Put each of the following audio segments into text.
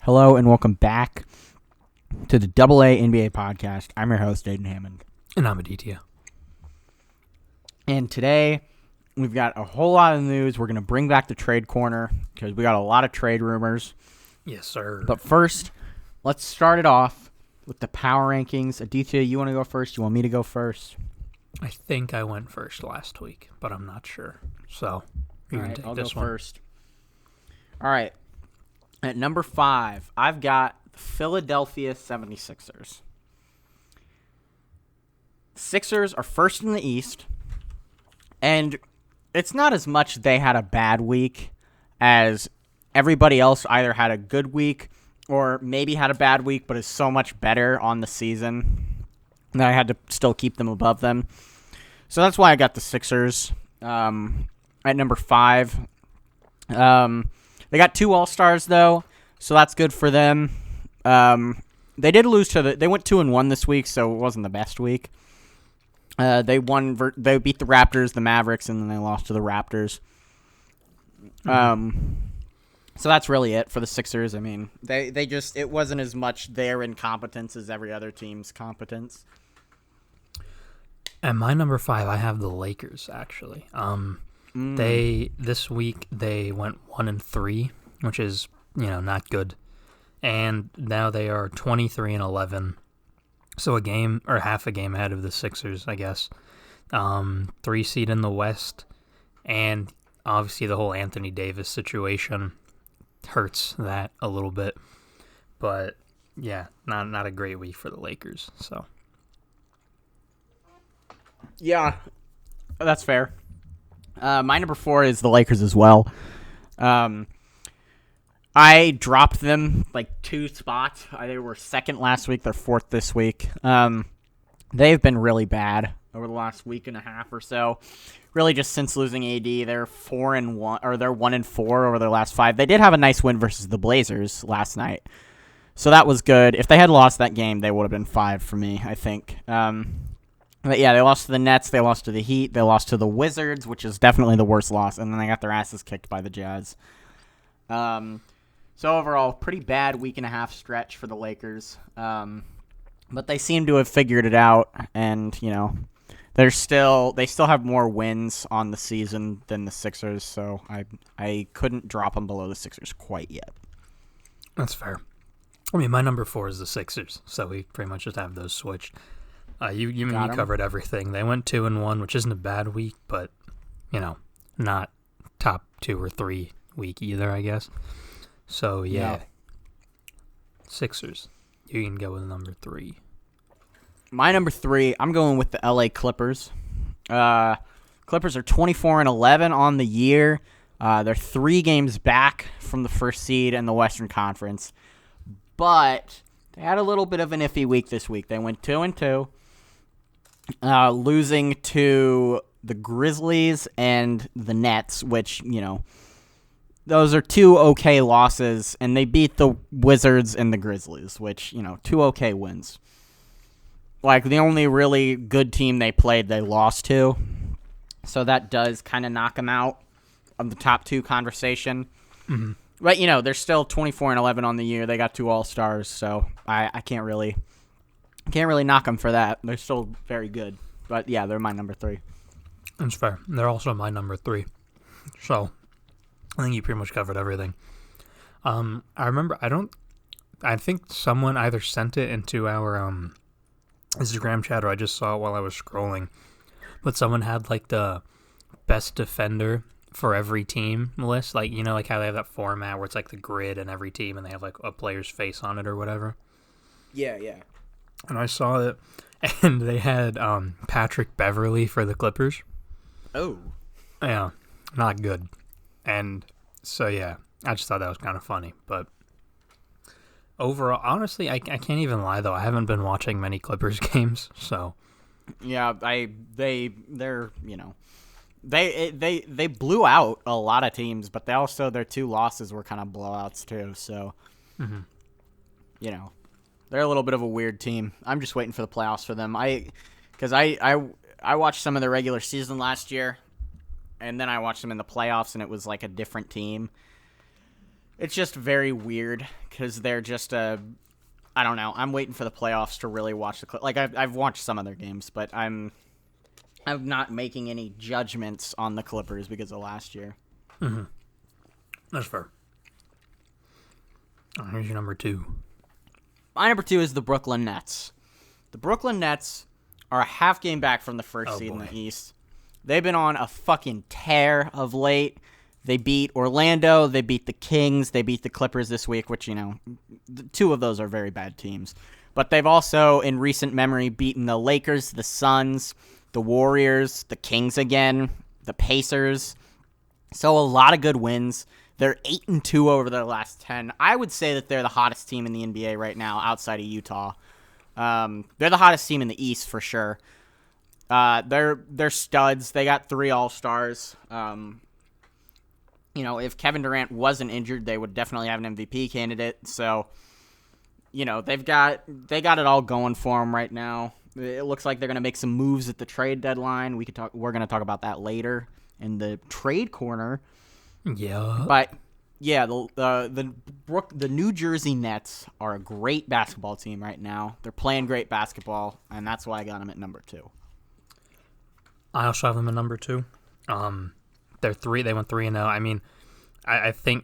Hello and welcome back to the AA NBA podcast. I'm your host, Aiden Hammond. And I'm Aditya. And today, we've got a whole lot of news. We're going to bring back the trade corner because we got a lot of trade rumors. Yes, sir. But first, let's start it off with the power rankings. Aditya, you want to go first? You want me to go first? I think I went first last week, but I'm not sure. So, you can take I'll this go one. First. All right. At number 5, I've got the Philadelphia 76ers. Sixers are first in the East, and it's not as much they had a bad week as everybody else either had a good week or maybe had a bad week but is so much better on the season that I had to still keep them above them. So that's why I got the Sixers at number 5. They got 2 All-Stars, though, so that's good for them. They did lose they went 2-1 this week, so it wasn't the best week. They beat the Raptors, the Mavericks, and then they lost to the Raptors. So that's really it for the Sixers. I mean, it wasn't as much their incompetence as every other team's competence. At my number 5, I have the Lakers, actually. This week they went 1-3, which is, not good. And now they are 23-11. So a game or half a game ahead of the Sixers, I guess. 3 seed in the West, and obviously the whole Anthony Davis situation hurts that a little bit. But yeah, not a great week for the Lakers. So yeah, that's fair. My number 4 is the Lakers as well. I dropped them like 2 spots. They were second last week. They're 4th this week. They've been really bad over the last week and a half or so. Really, just since losing AD, they're 4-1 or they're 1-4 over their last 5. They did have a nice win versus the Blazers last night, so that was good. If they had lost that game, they would have been 5 for me, I think. But yeah, they lost to the Nets, they lost to the Heat, they lost to the Wizards, which is definitely the worst loss, and then they got their asses kicked by the Jazz. So overall, pretty bad week and a half stretch for the Lakers. But they seem to have figured it out, and they still have more wins on the season than the Sixers, so I couldn't drop them below the Sixers quite yet. that's fair. I mean, my number 4 is the Sixers, so we pretty much just have those switched. You covered everything. They went 2-1, which isn't a bad week, but not top 2 or 3 week either, I guess. So yeah. Sixers. You can go with number 3. My number 3, I'm going with the LA Clippers. Clippers are 24-11 on the year. They're 3 games back from the first seed in the Western Conference, but they had a little bit of an iffy week this week. They went 2-2, losing to the Grizzlies and the Nets, which those are 2 okay losses, and they beat the Wizards and the Grizzlies, which 2 okay wins. Like, the only really good team they played, they lost to. So that does kind of knock them out of the top 2 conversation. Mm-hmm. But, they're still 24-11 on the year. They got 2 All-Stars, so I can't really knock them for that. They're still very good. But, yeah, they're my number 3. That's fair. They're also my number 3. So I think you pretty much covered everything. I remember, I think someone either sent it into our Instagram chat, or I just saw it while I was scrolling, but someone had like the best defender for every team list, like like how they have that format where it's like the grid and every team, and they have like a player's face on it or whatever. Yeah. And I saw it, and they had Patrick Beverley for the Clippers. Oh. Yeah, not good. And so yeah, I just thought that was kind of funny, but overall, honestly, I can't even lie though. I haven't been watching many Clippers games, so yeah, they blew out a lot of teams, but their 2 losses were kind of blowouts too. So, they're a little bit of a weird team. I'm just waiting for the playoffs for them. Because I watched some of the regular season last year, and then I watched them in the playoffs, and it was like a different team. It's just very weird because they're just I don't know. I'm waiting for the playoffs to really watch the Like I've watched some of their games, but I'm not making any judgments on the Clippers because of last year. Mm-hmm. That's fair. Here's your number 2. My number 2 is the Brooklyn Nets. The Brooklyn Nets are a half game back from the first seed in the East. They've been on a fucking tear of late. They beat Orlando. They beat the Kings. They beat the Clippers this week, which, the 2 of those are very bad teams. But they've also, in recent memory, beaten the Lakers, the Suns, the Warriors, the Kings again, the Pacers. So a lot of good wins. They're 8-2 over their last 10. I would say that they're the hottest team in the NBA right now outside of Utah. They're the hottest team in the East for sure. They're studs. They got 3 All-Stars. If Kevin Durant wasn't injured, they would definitely have an MVP candidate. So, they got it all going for them right now. It looks like they're going to make some moves at the trade deadline. We're going to talk about that later in the trade corner. Yeah. But yeah, the New Jersey Nets are a great basketball team right now. They're playing great basketball, and that's why I got them at number 2. I also have them at number 2. They're 3. They went 3-0. I mean, I think,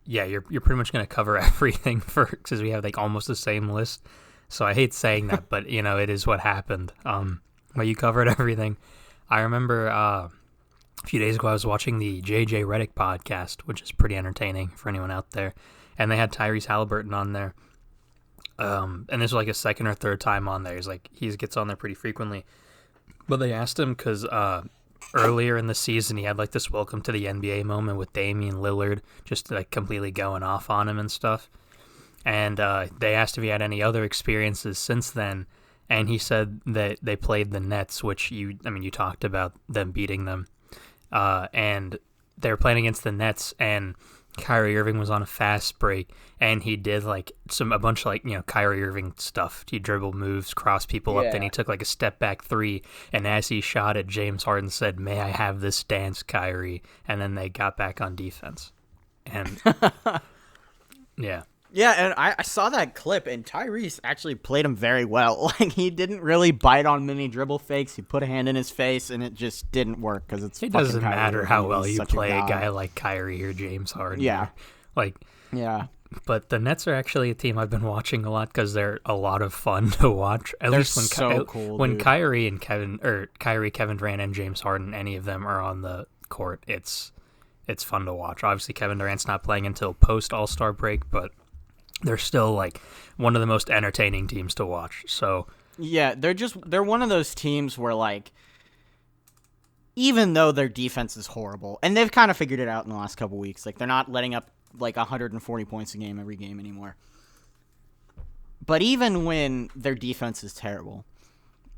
yeah, you're pretty much going to cover everything because we have like almost the same list. So I hate saying that, but it is what happened. But you covered everything. I remember a few days ago I was watching the JJ Redick podcast, which is pretty entertaining for anyone out there, and they had Tyrese Halliburton on there. And this was like a second or third time on there. He gets on there pretty frequently. But they asked him because earlier in the season, he had like this welcome to the NBA moment with Damian Lillard, just like completely going off on him and stuff. And they asked if he had any other experiences since then, and he said that they played the Nets, which you talked about them beating them, and they were playing against the Nets, and Kyrie Irving was on a fast break, and he did like a bunch of Kyrie Irving stuff. He dribbled moves, crossed people up, then he took like a step back 3, and as he shot it, James Harden said, "May I have this dance, Kyrie?" And then they got back on defense, and yeah. Yeah, and I saw that clip, and Tyrese actually played him very well. Like, he didn't really bite on many dribble fakes. He put a hand in his face, and it just didn't work because it doesn't matter how well you play a guy like Kyrie or James Harden. Yeah. Yeah. But the Nets are actually a team I've been watching a lot because they're a lot of fun to watch. At least when Kyrie, Kevin Durant, and James Harden, any of them are on the court, it's fun to watch. Obviously, Kevin Durant's not playing until post All-Star break, but they're still like one of the most entertaining teams to watch. So yeah, they're one of those teams where like even though their defense is horrible, and they've kind of figured it out in the last couple weeks, like they're not letting up like 140 points a game every game anymore. But even when their defense is terrible,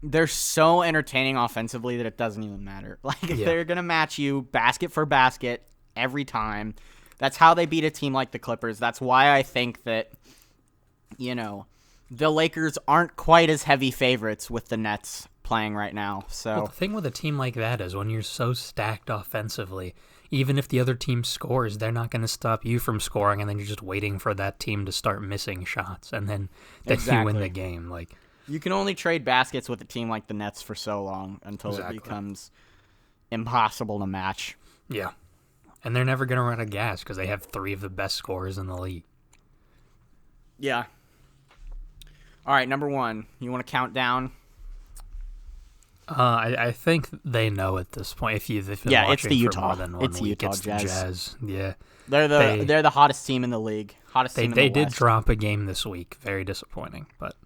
they're so entertaining offensively that it doesn't even matter. Like they're gonna match you basket for basket every time. That's how they beat a team like the Clippers. That's why I think that, the Lakers aren't quite as heavy favorites with the Nets playing right now. So the thing with a team like that is when you're so stacked offensively, even if the other team scores, they're not going to stop you from scoring, and then you're just waiting for that team to start missing shots, and then you win the game. Like you can only trade baskets with a team like the Nets for so long until it becomes impossible to match. Yeah. And they're never going to run out of gas because they have 3 of the best scorers in the league. Yeah. All right, number 1. You want to count down? I think they know at this point. If you've been watching it's the Utah. For more than 1 it's week, Utah it's Jazz. The Jazz. Yeah, they're the hottest team in the league. They did drop a game this week. Very disappointing, but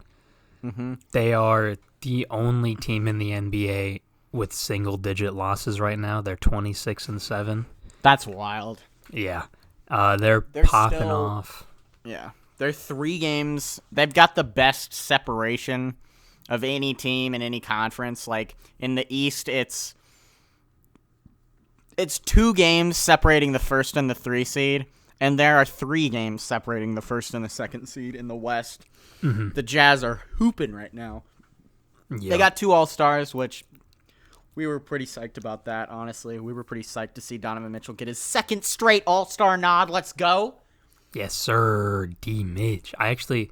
they are the only team in the NBA with single-digit losses right now. They're 26-7. That's wild. Yeah. They're popping off. Yeah. They're 3 games. They've got the best separation of any team in any conference. Like, in the East, it's 2 games separating the 1st and the 3 seed, and there are 3 games separating the 1st and the 2nd seed in the West. Mm-hmm. The Jazz are hooping right now. Yeah. They got 2 All-Stars, which we were pretty psyched about that, honestly. We were pretty psyched to see Donovan Mitchell get his 2nd straight All-Star nod. Let's go. Yes, sir, D. Mitch. I actually,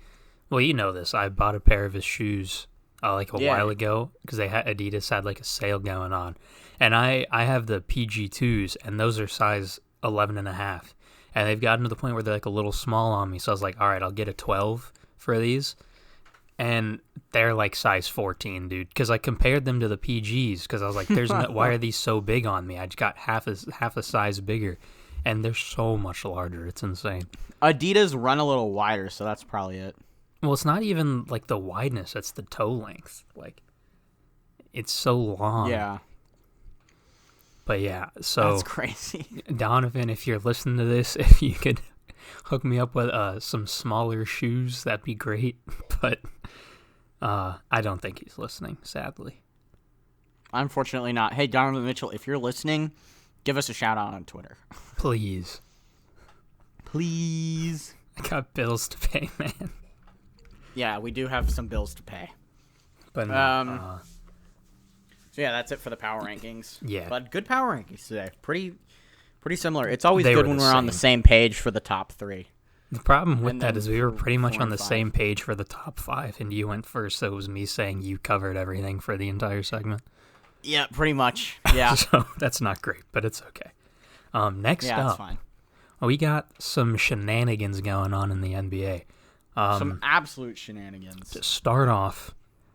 well, you know this. I bought a pair of his shoes like a while ago because Adidas had like a sale going on, and I have the PG2s, and those are size 11 and a half, and they've gotten to the point where they're like a little small on me. So I was like, all right, I'll get a 12 for these, and they're like size 14, dude. Because I compared them to the PGs because I was like, there's no, why are these so big on me? I just got half a size bigger. And they're so much larger. It's insane. Adidas run a little wider, so that's probably it. Well, it's not even like the wideness. It's the toe length. Like, it's so long. Yeah. But yeah, so. That's crazy. Donovan, if you're listening to this, if you could hook me up with some smaller shoes, that'd be great. But I don't think he's listening, sadly. Unfortunately not. Hey, Donovan Mitchell, if you're listening, give us a shout out on Twitter. Please. Please. I got bills to pay, man. Yeah, we do have some bills to pay. But no, so yeah, that's it for the power rankings. Yeah. But good power rankings today. Pretty similar. It's always They good were when the we're on the same. same page for the top 3. the problem with and that then is we were pretty much 4 on and the 5. same page for the top 5, and you went first, so it was me saying you covered everything for the entire segment. Yeah, pretty much. Yeah. So that's not great, but it's okay. Next Yeah, up, that's fine. we got some shenanigans going on in the NBA. Some absolute shenanigans. To start off,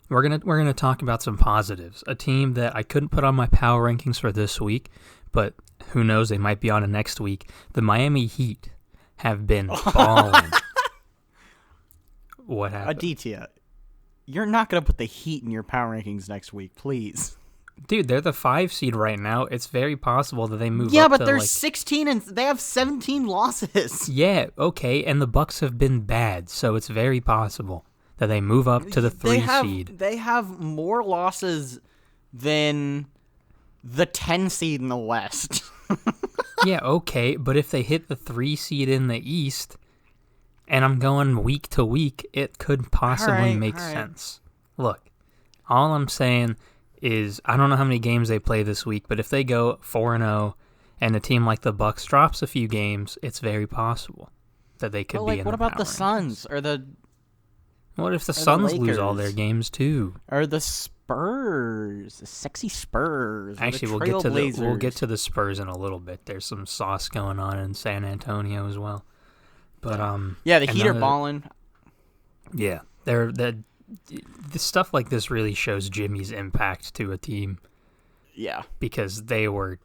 we're gonna talk about some positives. A team that I couldn't put on my power rankings for this week, but who knows, they might be on it next week. The Miami Heat have been balling. What happened? Aditya, you're not going to put the Heat in your power rankings next week, please. Dude, they're the 5 seed right now. It's very possible that they move up Yeah, but to, they're like, 16 and they have 17 losses. yeah, okay, and the Bucks have been bad, so it's very possible that they move up to the 3 seed. They have more losses than the 10 seed in the West. Yeah, okay, but if they hit the 3 seed in the East, and I'm going week to week, it could possibly make sense. Look, all I'm saying is I don't know how many games they play this week, but if they go 4-0 and a team like the Bucks drops a few games, it's very possible that they could be in what the about power the Suns or the What if the the Suns lose all Lakers? their games too? Spurs, the sexy Spurs? Actually, or we'll the get to the Spurs in a little bit. There's some sauce going on in San Antonio as well. But yeah, the Heat are balling. Yeah, the stuff like this really shows Jimmy's impact to a team Yeah, because they were,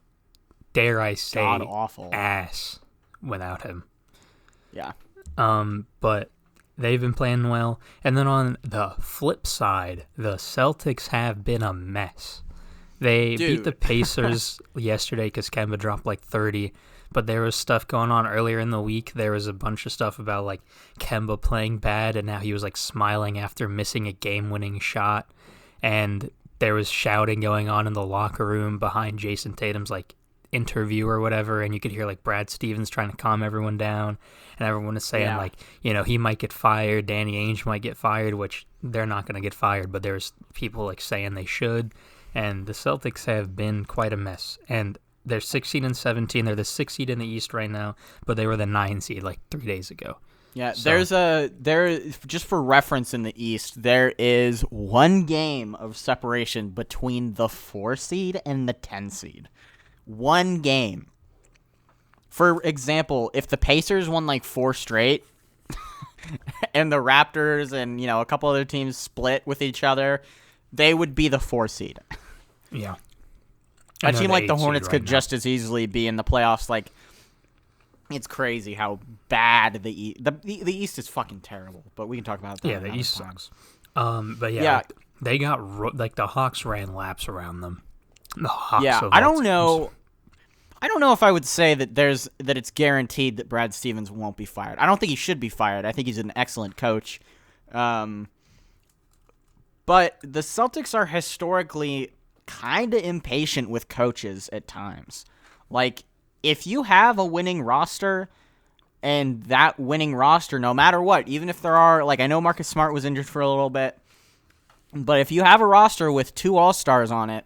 dare I say, god awful. ass without him. Yeah, But they've been playing well. And then on the flip side, the Celtics have been a mess. They beat the Pacers yesterday because Kemba dropped like 30. But there was stuff going on earlier in the week. There was a bunch of stuff about like Kemba playing bad, and now he was like smiling after missing a game-winning shot. And there was shouting going on in the locker room behind Jason Tatum's like interview or whatever, and you could hear like Brad Stevens trying to calm everyone down, and everyone is saying like, you know, he might get fired, Danny Ainge might get fired, which they're not going to get fired, but there's people like saying they should. And the Celtics have been quite a mess, and they're 16 and 17. They're the 6th seed in the East right now, but they were the 9 seed like 3 days ago. yeah. So, Just for reference in the East, there is 1 game of separation between the 4 seed and the 10 seed. 1 game. For example, if the Pacers won like 4 straight, and the Raptors and a couple other teams split with each other, they would be the 4 seed. yeah. A team like the Hornets could right just as easily be in the playoffs. Like, it's crazy how bad the East is fucking terrible. But we can talk about that. Yeah, the another East time. sucks. But yeah, they got like the Hawks ran laps around them. The Hawks. Yeah, of I all don't teams. know. I don't know if I would say that it's guaranteed that Brad Stevens won't be fired. I don't think he should be fired. I think he's an excellent coach. But the Celtics are historically kind of impatient with coaches at times. Like, if you have a winning roster, and that winning roster, no matter what, even if there are, like, I know Marcus Smart was injured for a little bit, but if you have a roster with 2 All-Stars on it,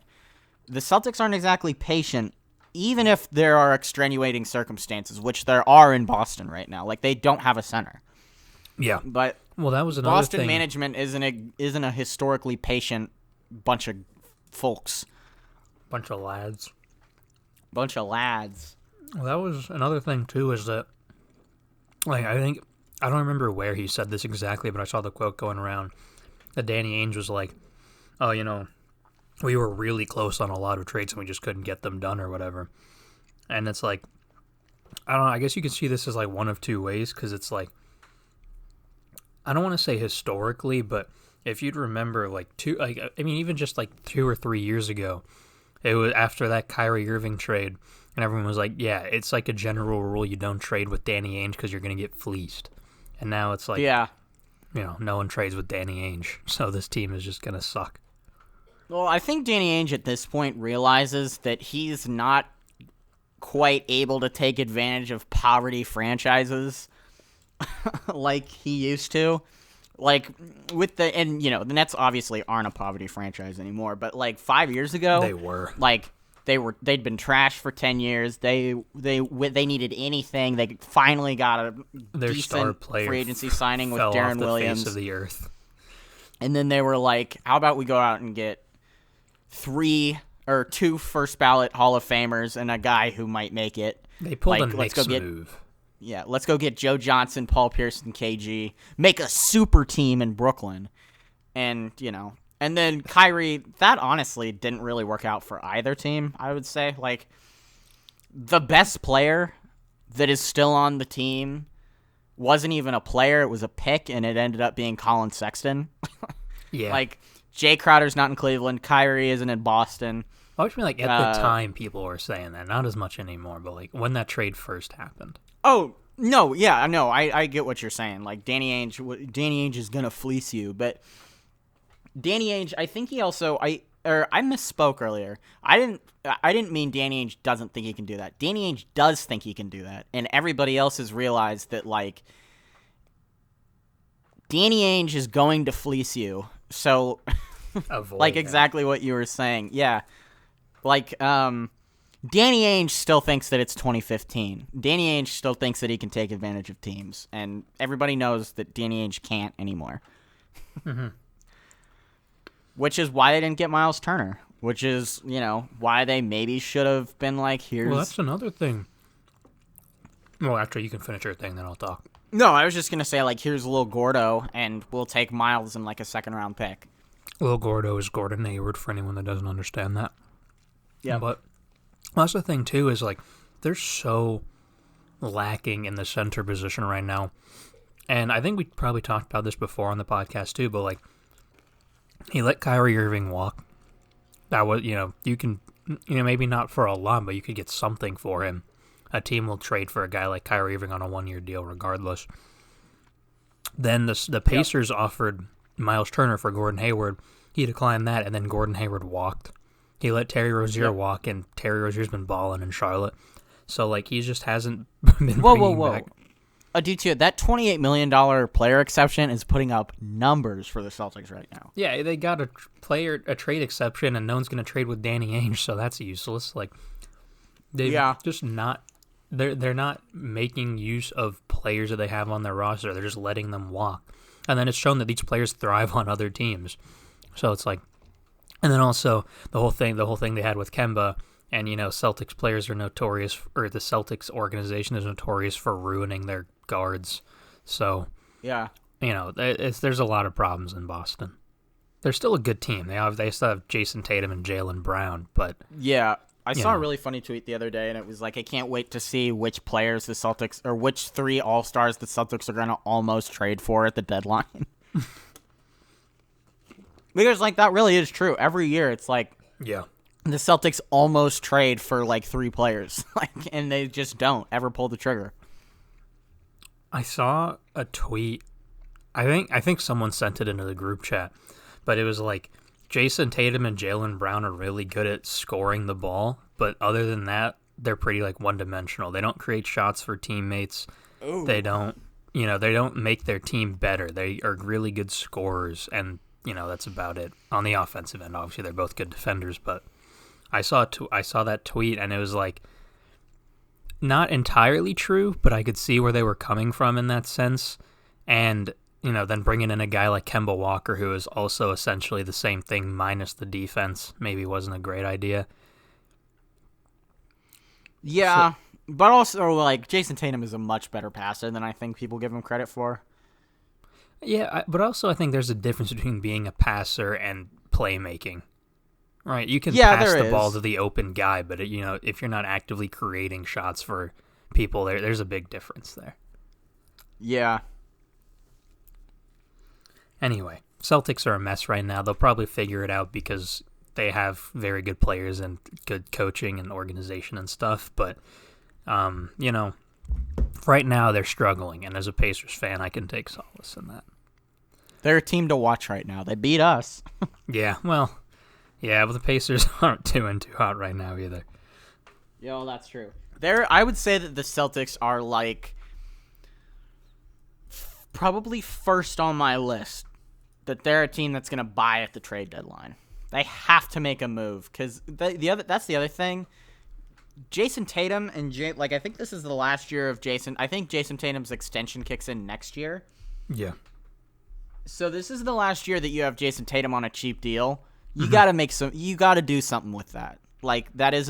the Celtics aren't exactly patient even if there are extenuating circumstances, which there are in Boston right now, like they don't have a center. Yeah. But well, that was another Boston thing. management isn't a historically patient bunch of folks. Bunch of lads. Well, that was another thing too, is that, like, I don't remember where he said this exactly, but I saw the quote going around that Danny Ainge was like, "Oh, we were really close on a lot of trades and we just couldn't get them done or whatever." And it's like, I don't know, I guess you can see this as like one of two ways, because it's like, I don't want to say historically, but if you'd remember even just like 2 or 3 years ago, it was after that Kyrie Irving trade, and everyone was like, yeah, it's like a general rule you don't trade with Danny Ainge because you're going to get fleeced. And now it's like, no one trades with Danny Ainge, so this team is just going to suck. Well, I think Danny Ainge at this point realizes that he's not quite able to take advantage of poverty franchises like he used to. Like, the Nets obviously aren't a poverty franchise anymore, but like 5 years ago, they were. Like, they'd been trashed for 10 years. They needed anything. They finally got Their decent star player free agency signing with fell Darren off the Williams. face of the earth. And then they were like, how about we go out and get 2 first ballot Hall of Famers and a guy who might make it. They pulled a Knicks move. Yeah, let's go get Joe Johnson, Paul Pierce, and KG. Make a super team in Brooklyn. And, and then Kyrie, that honestly didn't really work out for either team, I would say. Like, the best player that is still on the team wasn't even a player. It was a pick, and it ended up being Colin Sexton. Yeah. Like, Jay Crowder's not in Cleveland. Kyrie isn't in Boston. I mean, like, at the time, people were saying that. Not as much anymore, but, like, when that trade first happened. Oh, no, yeah, no, I get what you're saying. Like, Danny Ainge is going to fleece you. But Danny Ainge, I think he also, I misspoke earlier. I didn't mean Danny Ainge doesn't think he can do that. Danny Ainge does think he can do that. And everybody else has realized that, like, Danny Ainge is going to fleece you. So, like, exactly what you were saying. Yeah. Like, Danny Ainge still thinks that it's 2015. Danny Ainge still thinks that he can take advantage of teams. And everybody knows that Danny Ainge can't anymore. Mm-hmm. Which is why they didn't get Miles Turner. Which is, why they maybe should have been like, here's... Well, that's another thing. Well, after you can finish your thing, then I'll talk. No, I was just going to say, like, here's Lil Gordo, and we'll take Miles in, like, a second-round pick. Lil Gordo is Gordon Hayward, for anyone that doesn't understand that. Yeah. But that's the thing, too, is, like, they're so lacking in the center position right now. And I think we probably talked about this before on the podcast, too, but, like, he let Kyrie Irving walk. That was, you can, maybe not for a lot, but you could get something for him. A team will trade for a guy like Kyrie Irving on a 1-year deal regardless. Then the Pacers offered Miles Turner for Gordon Hayward. He declined that, and then Gordon Hayward walked. He let Terry Rozier walk, and Terry Rozier's been balling in Charlotte. So, like, he just hasn't been bringing back... Aditya, that $28 million player exception is putting up numbers for the Celtics right now. Yeah, they got a trade exception, and no one's going to trade with Danny Ainge, so that's useless. Like, they're just not... They're not making use of players that they have on their roster. They're just letting them walk. And then it's shown that these players thrive on other teams. So it's like... And then also, the whole thing they had with Kemba, and, Celtics players are notorious... Or the Celtics organization is notorious for ruining their guards. So... Yeah. There's a lot of problems in Boston. They're still a good team. They still have Jason Tatum and Jaylen Brown, but... Yeah. I saw a really funny tweet the other day, and it was like, I can't wait to see which players the Celtics, or which 3 All-Stars the Celtics are going to almost trade for at the deadline. Because, like, that really is true. Every year, it's like, the Celtics almost trade for, like, 3 players, and they just don't ever pull the trigger. I saw a tweet. I think someone sent it into the group chat, but it was like, Jason Tatum and Jaylen Brown are really good at scoring the ball, but other than that, they're pretty, like, one-dimensional. They don't create shots for teammates. Ooh. They don't make their team better. They are really good scorers, and, that's about it. On the offensive end, obviously, they're both good defenders, but I saw that tweet, and it was like not entirely true, but I could see where they were coming from in that sense. And, then bringing in a guy like Kemba Walker, who is also essentially the same thing minus the defense, maybe wasn't a great idea. Yeah, but also, like, Jason Tatum is a much better passer than I think people give him credit for. Yeah, but also I think there's a difference between being a passer and playmaking. Right, you can pass the ball to the open guy, but if you're not actively creating shots for people, there's a big difference there. Yeah. Anyway, Celtics are a mess right now. They'll probably figure it out because they have very good players and good coaching and organization and stuff. But, right now they're struggling, and as a Pacers fan, I can take solace in that. They're a team to watch right now. They beat us. Yeah, but the Pacers aren't doing too hot right now either. Yeah, well, that's true. I would say that the Celtics are like probably first on my list. That they're a team that's going to buy at the trade deadline. They have to make a move because that's the other thing. Jason Tatum and I think this is the last year of Jason. I think Jason Tatum's extension kicks in next year. Yeah. So this is the last year that you have Jason Tatum on a cheap deal. You got to you got to do something with that. Like that is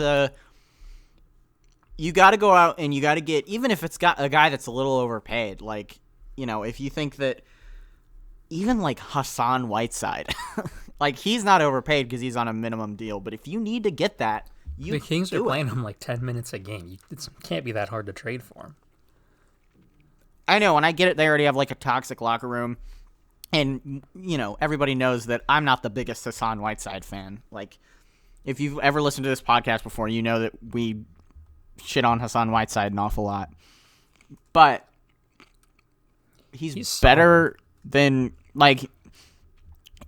you got to go out and you got to get, even if it's got a guy that's a little overpaid, like, if you think that even like Hassan Whiteside, like he's not overpaid because he's on a minimum deal, but if you need to get that, the Kings are playing him like 10 minutes a game. It can't be that hard to trade for him. I know, and I get it. They already have like a toxic locker room. And, everybody knows that I'm not the biggest Hassan Whiteside fan. Like, if you've ever listened to this podcast before, you know that we shit on Hassan Whiteside an awful lot. But he's better than, like,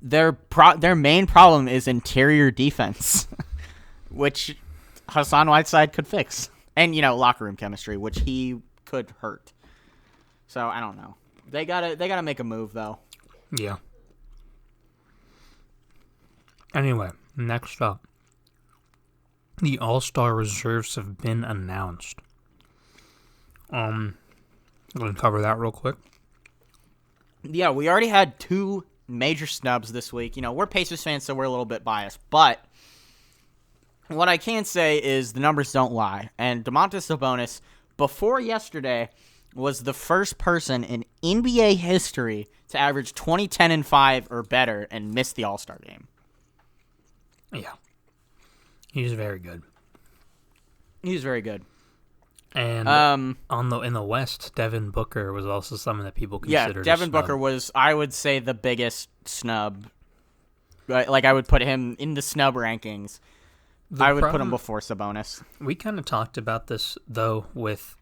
their main problem is interior defense, which Hassan Whiteside could fix. And, locker room chemistry, which he could hurt. So, I don't know. They gotta make a move, though. Yeah. Anyway, next up. The All-Star reserves have been announced. I'm going to cover that real quick. Yeah, we already had 2 major snubs this week. We're Pacers fans, so we're a little bit biased. But what I can say is the numbers don't lie. And Domantas Sabonis, before yesterday, was the first person in NBA history to average 20, 10, and 5 or better and miss the All-Star game. Yeah. He's very good. He's very good. And in the West, Devin Booker was also someone that people considered. Yeah, Devin Booker was, I would say, the biggest snub. Like, I would put him in the snub rankings. I would put him before Sabonis. We kind of talked about this, though, with,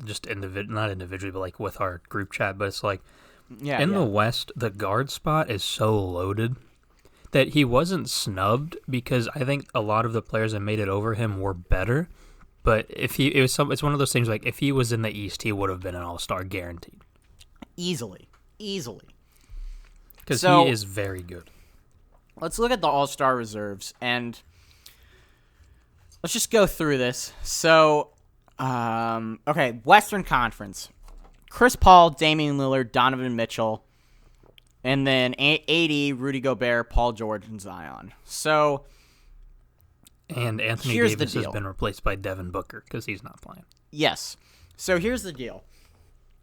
just not individually, but, like, with our group chat. But it's like, the West, the guard spot is so loaded that he wasn't snubbed because I think a lot of the players that made it over him were better. But it's one of those things, like, if he was in the East, he would have been an All-Star guaranteed. Easily. Because he is very good. Let's look at the All-Star reserves, and let's just go through this. So, okay, Western Conference. Chris Paul, Damian Lillard, Donovan Mitchell, and then AD, Rudy Gobert, Paul George, and Zion. So, and Anthony Davis has been replaced by Devin Booker because he's not playing. Yes. So here's the deal.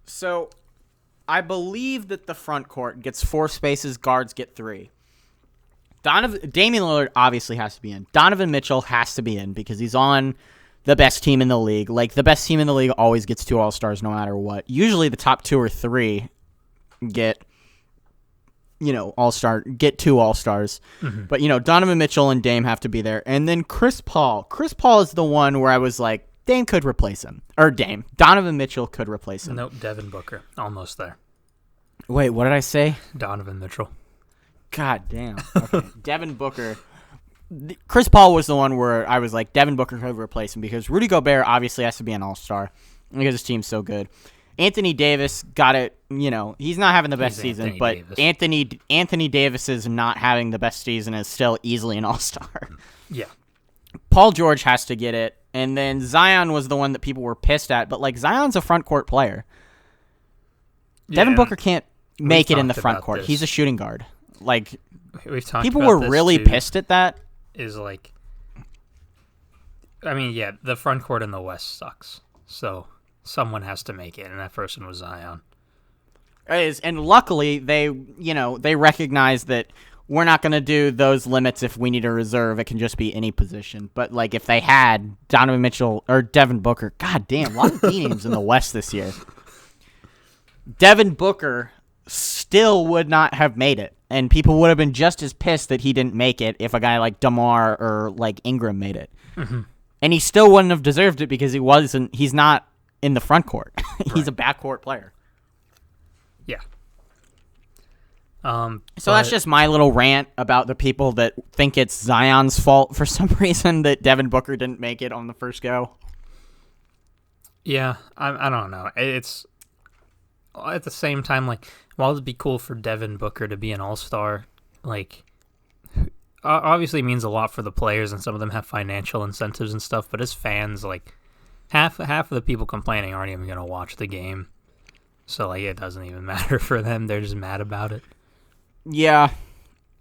So I believe that the front court gets 4 spaces, guards get 3. Damian Lillard obviously has to be in. Donovan Mitchell has to be in because he's on the best team in the league. Like, the best team in the league always gets 2 All-Stars no matter what. Usually the top 2 or 3 get, get 2 All-Stars. Mm-hmm. But, Donovan Mitchell and Dame have to be there. And then Chris Paul. Chris Paul is the one where I was like, Dame could replace him. Or Donovan Mitchell could replace him. Nope, Devin Booker. Almost there. Wait, what did I say? Donovan Mitchell. God damn. Okay. Devin Booker. Chris Paul was the one where I was like, Devin Booker could replace him because Rudy Gobert obviously has to be an all-star because his team's so good. Anthony Davis got it, he's not having the best season, but Anthony Davis's not having the best season is still easily an all-star. Yeah. Paul George has to get it, and then Zion was the one that people were pissed at. But like Zion's a front court player. Devin Booker can't make it in the front court. He's a shooting guard. Like we've talked people about were this really too, pissed at that. Is like, I mean, yeah, the front court in the West sucks. So someone has to make it, and that person was Zion. And luckily they recognize that we're not going to do those limits if we need a reserve. It can just be any position. But like if they had Donovan Mitchell or Devin Booker, god damn, a lot of D names in the West this year. Devin Booker still would not have made it, and people would have been just as pissed that he didn't make it if a guy like DeMar or like Ingram made it. Mm-hmm. And he still wouldn't have deserved it because he's not in the front court. He's a backcourt player. Yeah. So that's just my little rant about the people that think it's Zion's fault for some reason that Devin Booker didn't make it on the first go. Yeah, I don't know. It's at the same time, like, while it'd be cool for Devin Booker to be an all-star, like, obviously means a lot for the players, and some of them have financial incentives and stuff, but as fans, like, half of the people complaining aren't even going to watch the game. So, like, it doesn't even matter for them. They're just mad about it. Yeah.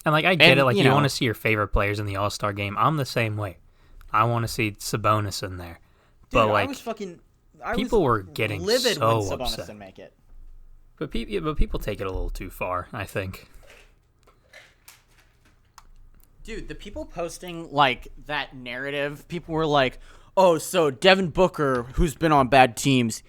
And, like, I get it. Like, you want to see your favorite players in the All-Star game. I'm the same way. I want to see Sabonis in there. Dude, but, like, people were getting livid so when Sabonis upset. Didn't make it. But people take it a little too far, I think. Dude, the people posting, like, that narrative, people were like, oh, so Devin Booker, who's been on bad teams,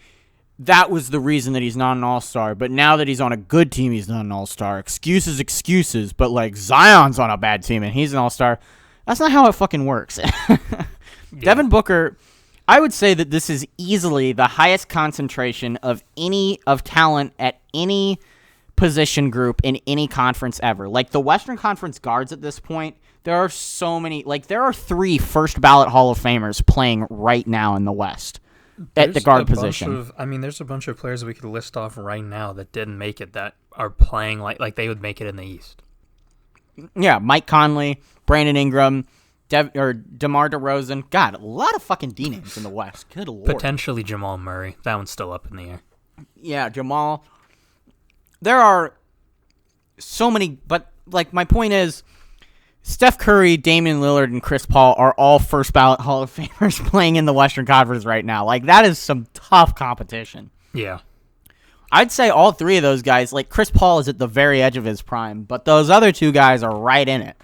that was the reason that he's not an all-star. But now that he's on a good team, he's not an all-star. Excuses. But, like, Zion's on a bad team and he's an all-star. That's not how it fucking works. Devin Booker, I would say that this is easily the highest concentration of talent at any position group in any conference ever. Like, the Western Conference guards at this point, there are so many. Like, there are 3 first-ballot Hall of Famers playing right now in the West. At the guard position. There's a bunch of players that we could list off right now that didn't make it that are playing like they would make it in the East. Yeah, Mike Conley, Brandon Ingram, DeMar DeRozan. God, a lot of fucking D names in the West. Good lord. Potentially Jamal Murray. That one's still up in the air. Yeah, Jamal. There are so many, but like my point is, Steph Curry, Damian Lillard, and Chris Paul are all first-ballot Hall of Famers playing in the Western Conference right now. Like, that is some tough competition. Yeah. I'd say all 3 of those guys, like, Chris Paul is at the very edge of his prime, but those other 2 guys are right in it.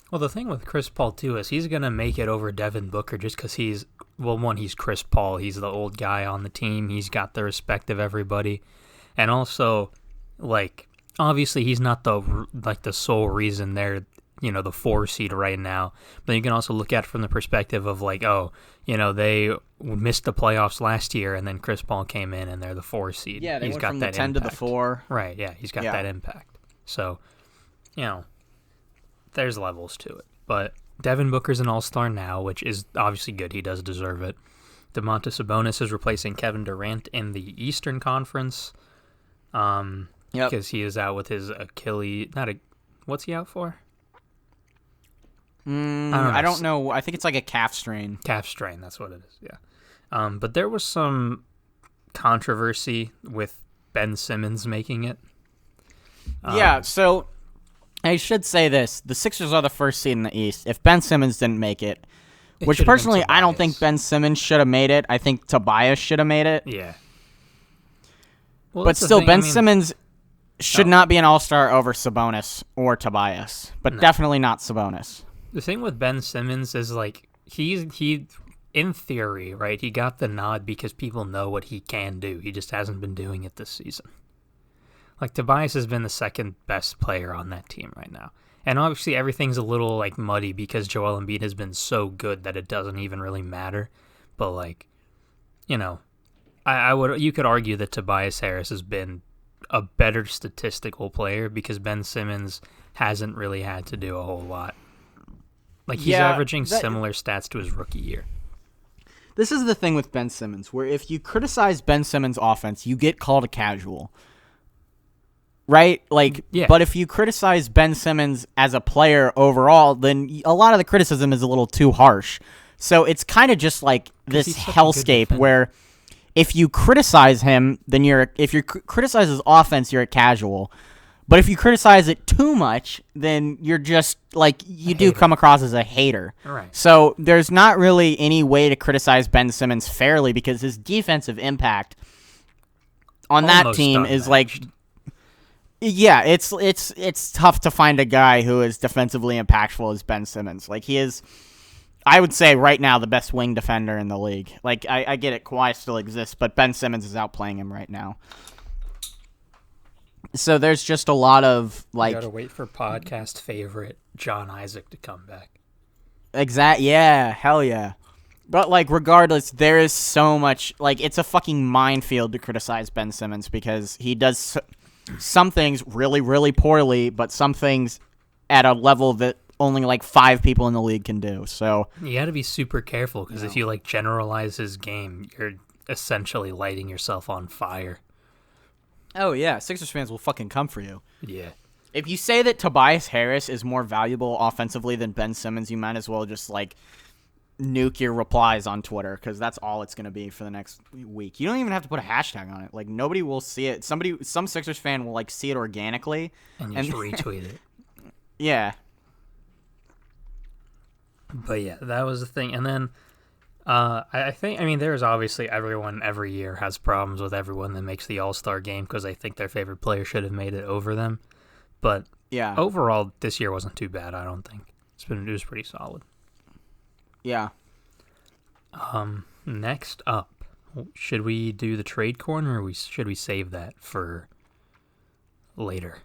Well, the thing with Chris Paul, too, is he's going to make it over Devin Booker just because he's Chris Paul. He's the old guy on the team. He's got the respect of everybody. And also, like, obviously he's not the sole reason they're, the 4 seed right now. But you can also look at it from the perspective of like, they missed the playoffs last year, and then Chris Paul came in, and they're the 4 seed. Yeah, they went from the 10 to the 4. Right, yeah, he's got that impact. So, there's levels to it. But Devin Booker's an all-star now, which is obviously good. He does deserve it. Domantas Sabonis is replacing Kevin Durant in the Eastern Conference. Because he is out with his Achilles. What's he out for? I don't know. I think it's like a calf strain. Calf strain, that's what it is, yeah. But there was some controversy with Ben Simmons making it. Yeah, so I should say this. The Sixers are the first seed in the East. If Ben Simmons didn't make it, which personally I don't think Ben Simmons should have made it. I think Tobias should have made it. Yeah. Well, but still, Simmons should not be an all-star over Sabonis or Tobias, but definitely not Sabonis. The thing with Ben Simmons is, like, he in theory, right, he got the nod because people know what he can do. He just hasn't been doing it this season. Like, Tobias has been the second best player on that team right now. And obviously everything's a little, like, muddy because Joel Embiid has been so good that it doesn't even really matter. But, like, you could argue that Tobias Harris has been a better statistical player because Ben Simmons hasn't really had to do a whole lot. Like, he's averaging similar stats to his rookie year. This is the thing with Ben Simmons, where if you criticize Ben Simmons' offense, you get called a casual. Right? Like, but if you criticize Ben Simmons as a player overall, then a lot of the criticism is a little too harsh. So it's kind of just like this he's such a good hellscape defender. where if you criticize him, then if you criticize his offense, you're a casual. But if you criticize it too much, then you're just like you do come across as a hater. Right. So there's not really any way to criticize Ben Simmons fairly because his defensive impact on that Almost team is unmatched. like, yeah, it's tough to find a guy who is defensively impactful as Ben Simmons. Like he is, I would say right now the best wing defender in the league. Like I get it, Kawhi still exists, but Ben Simmons is outplaying him right now. So there's just a lot of like. You gotta wait for podcast favorite John Isaac to come back. Yeah, hell yeah. But like regardless, there is so much like it's a fucking minefield to criticize Ben Simmons because he does some things really, really poorly, but some things at a level that only like 5 people in the league can do. So You gotta be super careful because if you like generalize his game, you're essentially lighting yourself on fire. oh yeah, Sixers fans will fucking come for you. Yeah. If you say that Tobias Harris is more valuable offensively than Ben Simmons, you might as well just like nuke your replies on Twitter because that's all it's going to be for the next week. You don't even have to put a hashtag on it. Like nobody will see it. Some Sixers fan will like see it organically And just retweet it. Yeah. But yeah, that was the thing. And then I think, there's obviously everyone every year has problems with everyone that makes the All-Star game because they think their favorite player should have made it over them. But Yeah. overall, this year wasn't too bad, I don't think. It was pretty solid. Yeah. Next up, should we do the trade corner or should we save that for later?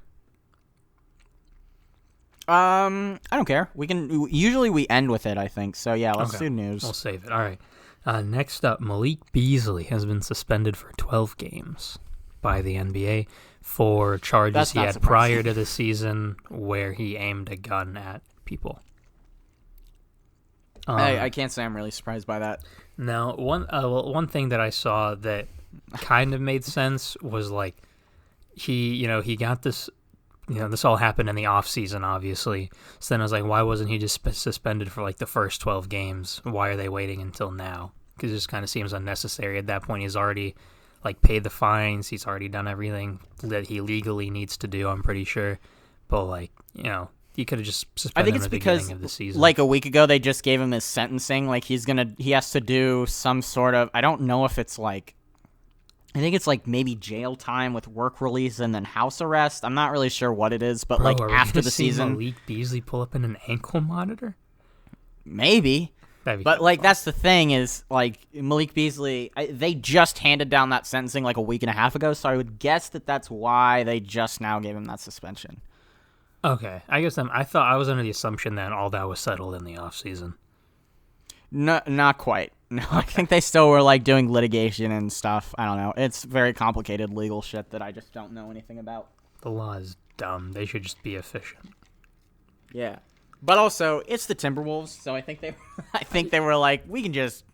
I don't care. Usually we end with it, I think. So yeah, let's do news. We'll save it. All right. Next up, Malik Beasley has been suspended for 12 games by the NBA for charges he had prior to the season where he aimed a gun at people. I can't say I'm really surprised by that. Now, one thing that I saw that kind of made sense was like he got this. This all happened in the off season, obviously. So then I was like, why wasn't he just suspended for like the first 12 games? Why are they waiting until now? Because it just kind of seems unnecessary. At that point, he's already like paid the fines. He's already done everything that he legally needs to do. I'm pretty sure. But like, he could have just suspended him at the beginning of the season. Like a week ago, they just gave him his sentencing. Like he has to do some sort of. I don't know if it's like. I think it's like maybe jail time with work release and then house arrest. I'm not really sure what it is, but Bro, like are we after gonna the see season, Malik Beasley pull up in an ankle monitor. maybe. But like fun. that's the thing is like Malik Beasley, they just handed down that sentencing like a week and a half ago, so I would guess that that's why they just now gave him that suspension. Okay, I guess I thought I was under the assumption that all that was settled in the off season. No, not quite. No, I think they still were like doing litigation and stuff. I don't know. It's very complicated legal shit that I just don't know anything about. The law is dumb. They should just be efficient. Yeah, but also it's the Timberwolves, so I think they were like, we can just.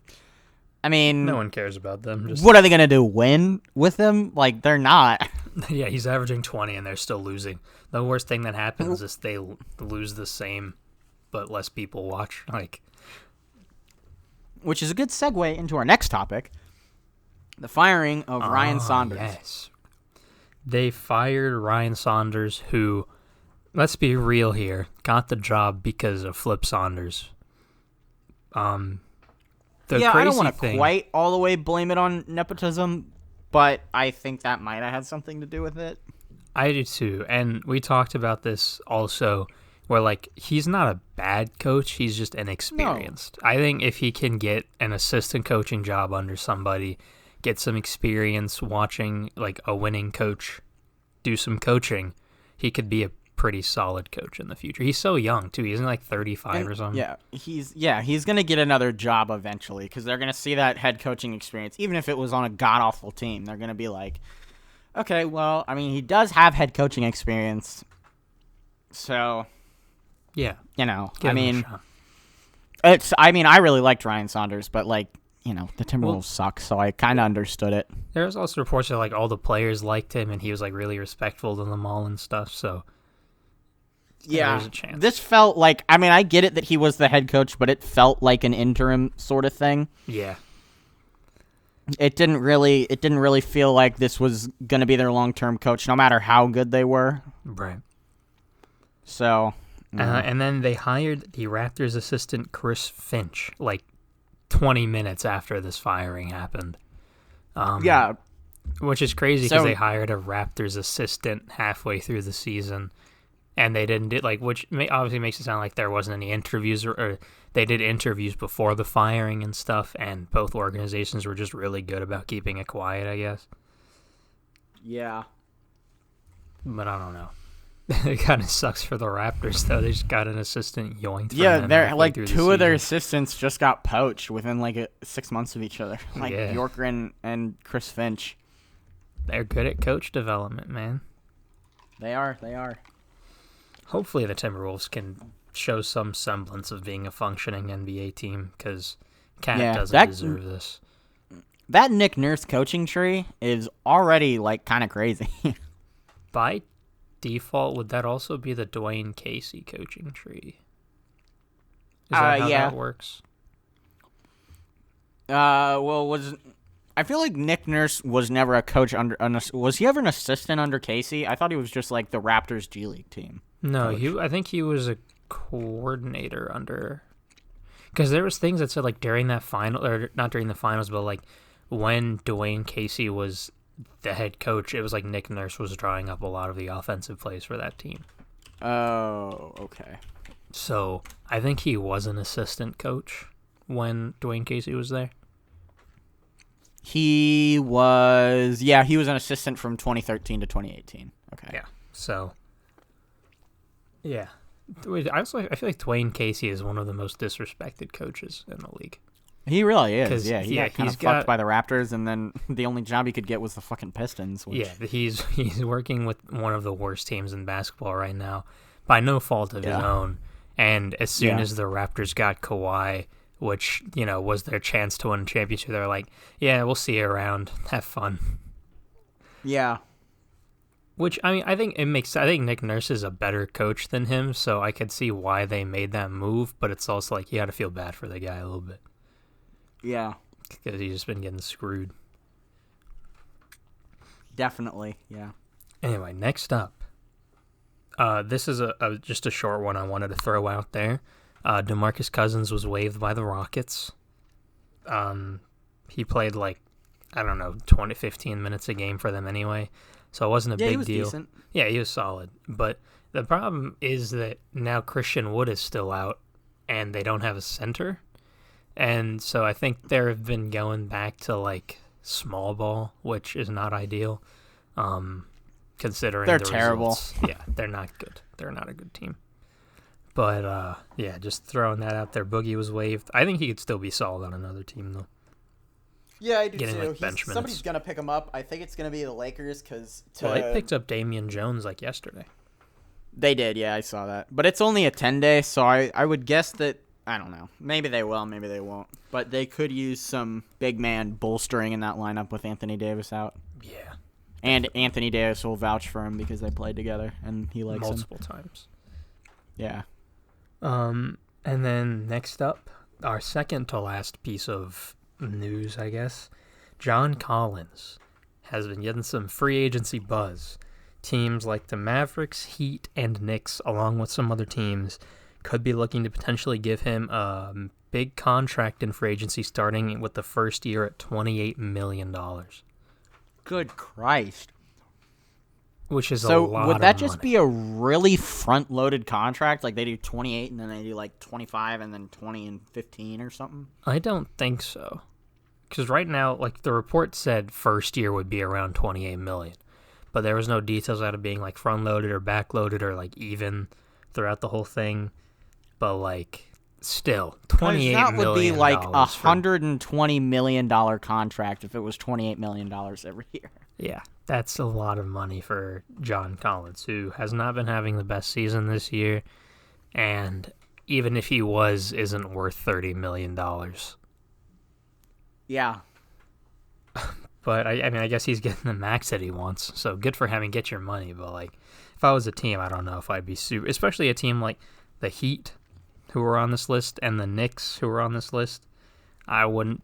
I mean, No one cares about them. what are they gonna do? Win with them? Like they're not. Yeah, he's averaging 20 and they're still losing. The worst thing that happens is they lose the same, but less people watch. Like. Which is a good segue into our next topic, the firing of Ryan Saunders. Yes. They fired Ryan Saunders, who, let's be real here, got the job because of Flip Saunders. I don't want to quite all the way blame it on nepotism, but I think that might have had something to do with it. I do too, and we talked about this also, where like he's not a bad coach, he's just inexperienced. No. I think if he can get an assistant coaching job under somebody, get some experience watching like a winning coach do some coaching, he could be a pretty solid coach in the future. He's so young too. He's like 35 or something. Yeah, he's going to get another job eventually because they're going to see that head coaching experience. Even if it was on a god-awful team, they're going to be like, okay, well, I mean, he does have head coaching experience. So, yeah, I really liked Ryan Saunders, but like, the Timberwolves suck, so I kind of understood it. There's also reports that like all the players liked him and he was like really respectful to them all and stuff. So Yeah, there's a chance. this felt like, I mean, I get it that he was the head coach, but it felt like an interim sort of thing. Yeah. It didn't really feel like this was going to be their long-term coach, no matter how good they were. Right. So, and then they hired the Raptors assistant Chris Finch, like 20 minutes after this firing happened. yeah. Which is crazy because So- they hired a Raptors assistant halfway through the season, and they didn't do which obviously makes it sound like there wasn't any interviews, or they did interviews before the firing and stuff, and both organizations were just really good about keeping it quiet, I guess. Yeah. But I don't know. It kind of sucks for the Raptors, though. They just got an assistant yoinked. from Yeah, them they're halfway like through the two of their season. assistants just got poached within like 6 months of each other. Like Yeah. Yorker and Chris Finch. They're good at coach development, man. They are. Hopefully the Timberwolves can show some semblance of being a functioning NBA team, because Cat doesn't deserve this. That Nick Nurse coaching tree is already like kind of crazy. By default, would that also be the Dwayne Casey coaching tree? Is that how that works? I feel like Nick Nurse was never a coach was he ever an assistant under Casey? I thought he was just like the Raptors G League team. No, coach. I think he was a coordinator under, because there was things that said like during that final, or not during the finals, but like when Dwayne Casey was the head coach, it was like Nick Nurse was drawing up a lot of the offensive plays for that team. Oh, okay. So I think he was an assistant coach when Dwayne Casey was there. He was an assistant from 2013 to 2018. Okay. Yeah. So, yeah. I feel like Dwayne Casey is one of the most disrespected coaches in the league. He really is. 'Cause, Yeah, he got kind of fucked by the Raptors, and then the only job he could get was the fucking Pistons. Which, Yeah, he's working with one of the worst teams in basketball right now, by no fault of his own. And as soon as the Raptors got Kawhi, which, was their chance to win a championship, they're like, yeah, we'll see you around. Have fun. Yeah. Which, I mean, I think Nick Nurse is a better coach than him, so I could see why they made that move, but it's also like you got to feel bad for the guy a little bit. Yeah. Because he's just been getting screwed. Definitely, yeah. Anyway, next up. This is just a short one I wanted to throw out there. Demarcus Cousins was waived by the Rockets. He played 15 minutes a game for them anyway, so it wasn't a big deal. Decent. Yeah, he was solid. But the problem is that now Christian Wood is still out, and they don't have a center. And so I think they've been going back to small ball, which is not ideal, considering they're the terrible. results. Yeah, they're not good. They're not a good team. But just throwing that out there. Boogie was waived. I think he could still be solid on another team though. Yeah, I do Getting, too. bench minutes. Somebody's gonna pick him up. I think it's gonna be the Lakers because They picked up Damian Jones yesterday. They did, yeah, I saw that. But it's only a 10-day, so I would guess that, I don't know. Maybe they will, maybe they won't. But they could use some big man bolstering in that lineup with Anthony Davis out. Yeah. And Anthony Davis will vouch for him because they played together and he likes multiple times. Yeah. And then next up, our second to last piece of news, I guess. John Collins has been getting some free agency buzz. Teams like the Mavericks, Heat, and Knicks, along with some other teams, could be looking to potentially give him a big contract in free agency, starting with the first year at $28 million. Good Christ. Which is a lot So of money. would that just be a really front-loaded contract? Like they do 28 and then they do 25 and then 20 and 15 or something? I don't think so. Because right now, the report said first year would be around $28 million. But there was no details out of being front-loaded or back-loaded or even throughout the whole thing. But still, $28 million. That would be a $120 million contract if it was $28 million every year. Yeah, that's a lot of money for John Collins, who has not been having the best season this year. And even if he isn't worth $30 million. Yeah. But, I guess he's getting the max that he wants. So good for him and get your money. But, if I was a team, I don't know if I'd be super, especially a team like the Heat, who are on this list, and the Knicks, who are on this list. I wouldn't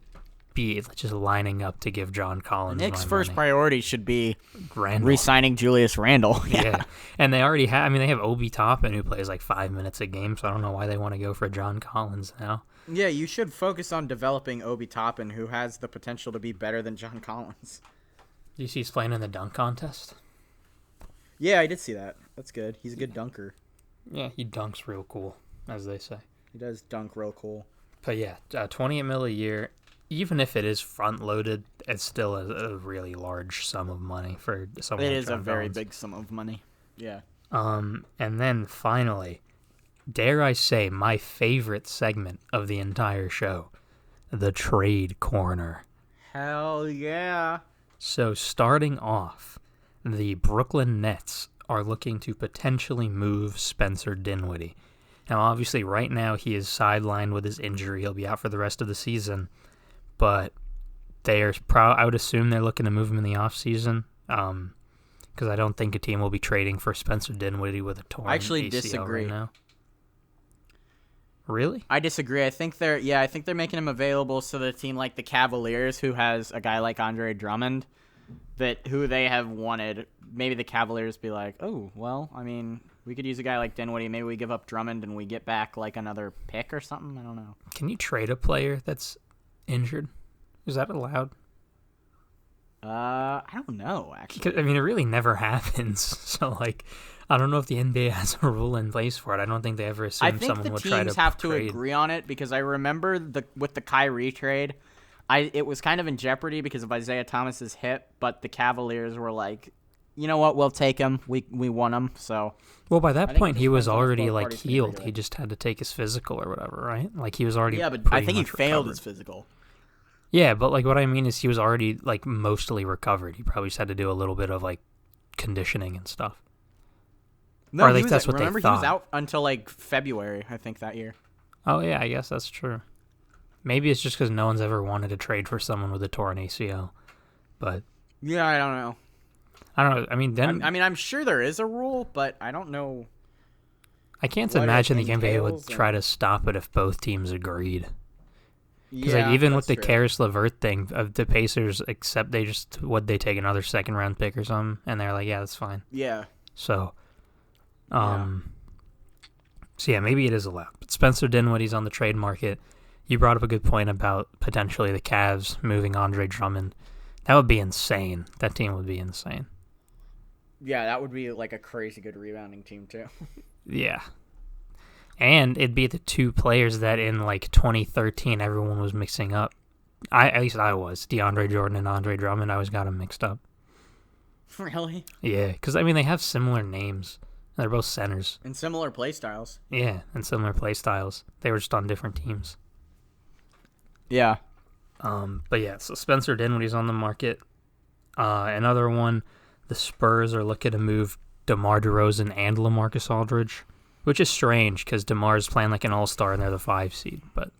be just lining up to give John Collins Knicks' my first money. priority should be Randall. re-signing Julius Randle. Yeah. And they already have, they have Obi Toppin, who plays like 5 minutes a game, so I don't know why they want to go for John Collins now. Yeah, you should focus on developing Obi Toppin, who has the potential to be better than John Collins. Do you see he's playing in the dunk contest? Yeah, I did see that. That's good. He's a good dunker. Yeah, he dunks real cool, as they say. He does dunk real cool. But yeah, $28 million a year, even if it is front-loaded, it's still a really large sum of money for someone It like is John a very Collins. big sum of money. Yeah. And then finally, dare I say, my favorite segment of the entire show, the trade corner. Hell yeah. So starting off, the Brooklyn Nets are looking to potentially move Spencer Dinwiddie. Now, obviously, right now he is sidelined with his injury. He'll be out for the rest of the season. But I would assume they're looking to move him in the offseason. Because I don't think a team will be trading for Spencer Dinwiddie with a torn actually ACL disagree. right now. Really? I disagree. I think they're making him available so that a team like the Cavaliers, who has a guy like Andre Drummond, who they have wanted, maybe the Cavaliers be like, oh, well, we could use a guy like Dinwiddie. Maybe we give up Drummond and we get back like another pick or something. I don't know. Can you trade a player that's injured? Is that allowed? I don't know, actually. It really never happens. So, I don't know if the NBA has a rule in place for it. I don't think they ever assume someone will try to I think the teams have to trade. agree on it, because I remember with the Kyrie trade, it was kind of in jeopardy because of Isaiah Thomas's hip, but the Cavaliers were like, you know what, we'll take him. We want him, so. Well, by that point, he was already, both parties healed. agree to He it. just had to take his physical or whatever, right? He was already Yeah, but I pretty think he much failed recovered. his physical. Yeah, but, what I mean is he was already, mostly recovered. He probably just had to do a little bit of, conditioning and stuff. No, Or at least that's what they remember, he thought. was out until, February, I think, that year. Oh, yeah, I guess that's true. Maybe it's just because no one's ever wanted to trade for someone with a torn ACL. But Yeah, I don't know. I don't know. I'm sure there is a rule, but I don't know. I can't what it imagine the NBA would entails try to stop it if both teams agreed. Because Yeah, even with that's the true. Karis LeVert thing, of the Pacers, except they take another second round pick or something, and they're like, yeah, that's fine. Yeah. So, maybe it is allowed. But Spencer Dinwiddie's on the trade market. You brought up a good point about potentially the Cavs moving Andre Drummond. That would be insane. That team would be insane. Yeah, that would be a crazy good rebounding team too. Yeah. And it'd be the two players that in 2013 everyone was mixing up. At least I was. DeAndre Jordan and Andre Drummond. I always got them mixed up. Really? Yeah, because they have similar names. They're both centers. And similar play styles. Yeah, and similar play styles. They were just on different teams. Yeah. But yeah, so Spencer Dinwiddie's on the market. Another one, the Spurs are looking to move DeMar DeRozan and LaMarcus Aldridge, which is strange because DeMar's playing like an all-star and they're the 5 seed. But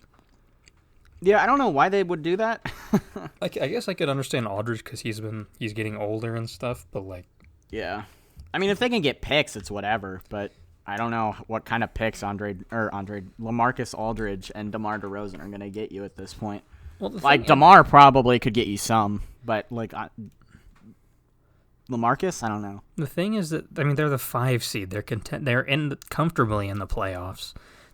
Yeah, I don't know why they would do that. I guess I could understand Aldridge because he's getting older and stuff. But Yeah. If they can get picks, it's whatever. But I don't know what kind of picks LaMarcus Aldridge and DeMar DeRozan are going to get you at this point. well, DeMar probably could get you some, but LaMarcus, I don't know. The thing is that they're the 5 seed. They're content. They're comfortably in the playoffs.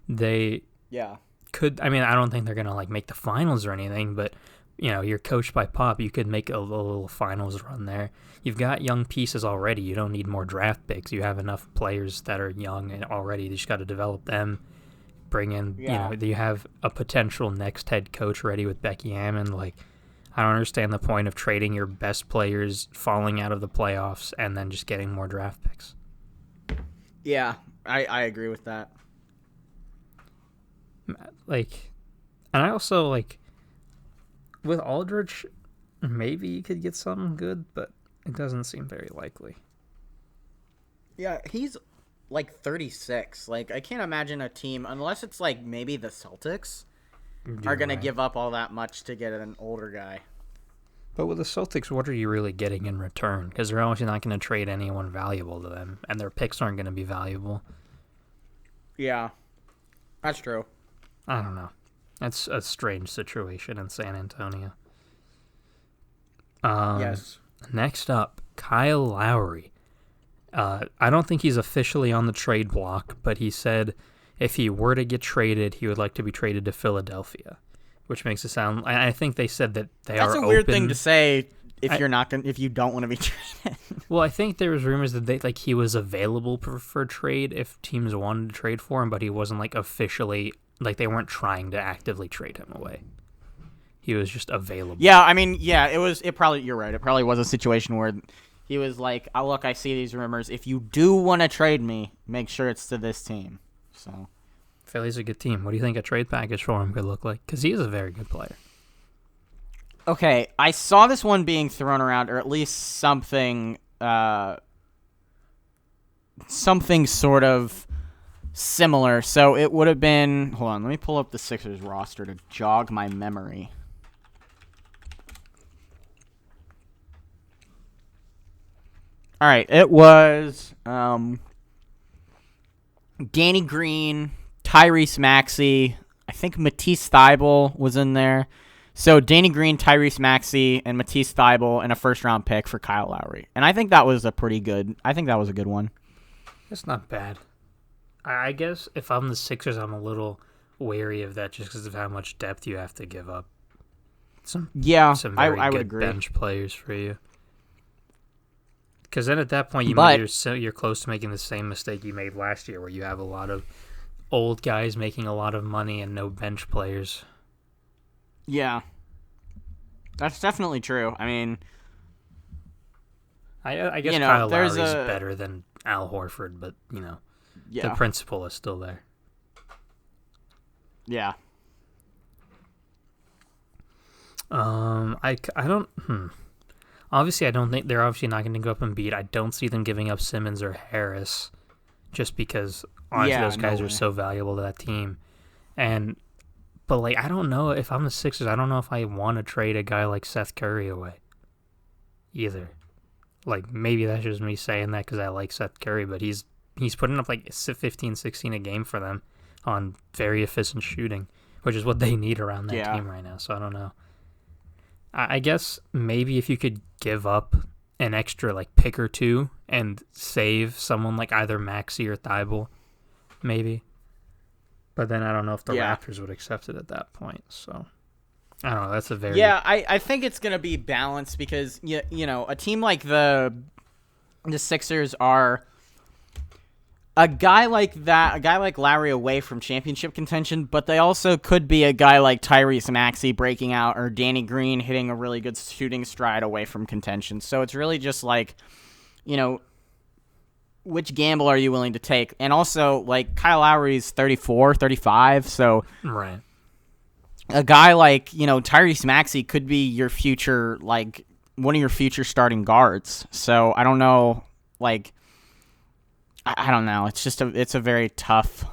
They Yeah. could. I don't think they're gonna make the finals or anything. But you're coached by Pop. You could make a little finals run there. You've got young pieces already. You don't need more draft picks. You have enough players that are young and already. You just got to develop them. Bring in. Yeah. You have a potential next head coach ready with Becky Hammond. I don't understand the point of trading your best players, falling out of the playoffs, and then just getting more draft picks. Yeah, I agree with that. And I also, with Aldridge, maybe you could get something good, but it doesn't seem very likely. Yeah, he's 36. I can't imagine a team, unless it's maybe the Celtics, are going to give up all that much to get an older guy. But with the Celtics, what are you really getting in return? Because they're obviously not going to trade anyone valuable to them, and their picks aren't going to be valuable. Yeah, that's true. I don't know. That's a strange situation in San Antonio. Yes. Next up, Kyle Lowry. I don't think he's officially on the trade block, but he said if he were to get traded, he would like to be traded to Philadelphia, which makes it sound. I think they said that they are. That's a open. weird thing to say if you don't want to be traded. Well, I think there was rumors that he was available for trade if teams wanted to trade for him, but he wasn't officially they weren't trying to actively trade him away. He was just available. Yeah, I mean, yeah, you're right. It probably was a situation where he was like, "Oh, look, I see these rumors. If you do want to trade me, make sure it's to this team." So, Philly's a good team. What do you think a trade package for him could look like? Because he is a very good player. Okay, I saw this one being thrown around, or at least something sort of similar. So it would have been. Hold on, let me pull up the Sixers roster to jog my memory. All right, it was Danny Green, Tyrese Maxey, I think Matisse Thybulle was in there. So Danny Green, Tyrese Maxey, and Matisse Thybulle, and a first-round pick for Kyle Lowry. And I think that was a good one. It's not bad. I guess if I'm the Sixers, I'm a little wary of that just because of how much depth you have to give up. Some very I would good agree. bench players for you. Because then at that point, you're close to making the same mistake you made last year, where you have a lot of old guys making a lot of money and no bench players. Yeah, that's definitely true. I mean, I guess Kyle Lowry's better than Al Horford, but the principle is still there. Yeah. I don't. Obviously, I don't think they're obviously not going to go up and beat. I don't see them giving up Simmons or Harris, just because honestly those guys are so valuable to that team. But I don't know if I'm the Sixers. I don't know if I want to trade a guy like Seth Curry away, either. Maybe that's just me saying that because I like Seth Curry, but he's putting up 15, 16 a game for them on very efficient shooting, which is what they need around that team right now. So I don't know. I guess maybe if you could give up an extra pick or two and save someone like either Maxey or Thybulle, maybe. But then I don't know if the Raptors would accept it at that point. So I don't know. That's a very I think it's gonna be balanced because a team like the Sixers are a guy like Lowry away from championship contention, but they also could be a guy like Tyrese Maxey breaking out or Danny Green hitting a really good shooting stride away from contention. So it's really just which gamble are you willing to take? And also, Kyle Lowry's 34, 35, so right. A guy like, Tyrese Maxey could be your future, one of your future starting guards. So I don't know, I don't know. It's just it's a very tough